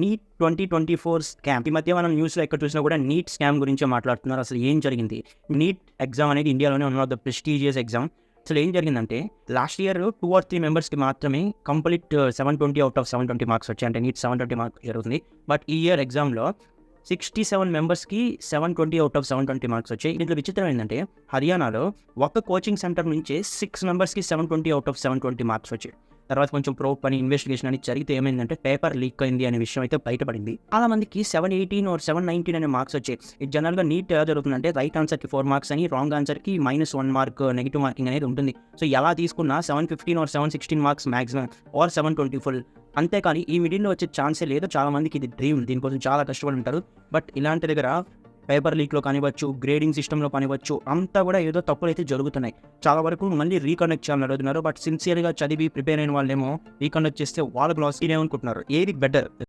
Neat 2024 scam. ఈ మధ్య మనం న్యూస్లో ఎక్కడ చూసినా కూడా నీట్ స్కామ్ గురించే మాట్లాడుతున్నారు. అసలు ఏం జరిగింది? నీట్ ఎగ్జామ్ అనేది ఇండియాలోనే one of the prestigious exam. అసలు ఏం జరిగిందంటే లాస్ట్ ఇయర్ 2 or 3 మెంబర్స్కి మాత్రమే కంప్లీట్ 720 out of 720 మార్క్స్ వచ్చాయి. అంటే నీట్ 720 మార్క్స్ జరుగుతుంది. బట్ ఈ ఇయర్ ఎగ్జామ్లో 67 మెంబర్స్కి 720 out of 720 మార్క్స్ వచ్చాయి. దీంట్లో విచిత్రం ఏంటంటే హర్యానాలో ఒక కోచింగ్ సెంటర్ నుంచే 6 మెంబర్స్కి 720 out of 720 మార్క్స్ వచ్చాయి. తర్వాత కొంచెం ప్రోప్ అని ఇన్వెస్టిగేషన్ అని జరిగితే ఏమైందంటే పేపర్ లీక్ అయింది అనే విషయం అయితే బయటపడింది. చాలా మందికి 718 or 719 అనే మార్క్స్ వచ్చాయి. ఇది జనరల్గా నీట్ ఎలా జరుగుతుందంటే రైట్ ఆన్సర్కి 4 మార్క్స్ అని, రాంగ్ ఆన్సర్కి -1 మార్క్ నెగిటివ్ మార్కింగ్ అనేది ఉంటుంది. సో ఎలా తీసుకున్నా 715 or 716 marks maximum or 720 full. అంతేకాని ఈ మిడిల్లో వచ్చే ఛాన్సే లేదు. చాలా మందికి ఇది డ్రీమ్, దీనికోసం చాలా కష్టపడి ఉంటారు. బట్ ఇలాంటి దగ్గర పేపర్ లీక్లో కానివ్వచ్చు, గ్రేడింగ్ సిస్టంలో కానివ్వచ్చు, అంతా కూడా ఏదో తప్పులు అయితే జరుగుతున్నాయి. చాలా వరకు మళ్ళీ రీకండక్ట్ చేయాలని అడుగుతున్నారు. బట్ సిన్సియర్గా చదివి ప్రిపేర్ అయిన వాళ్ళేమో రీకండక్ట్ చేస్తే వాళ్ళకు లాస్ అనుకుంటున్నారు. ఏది బెటర్?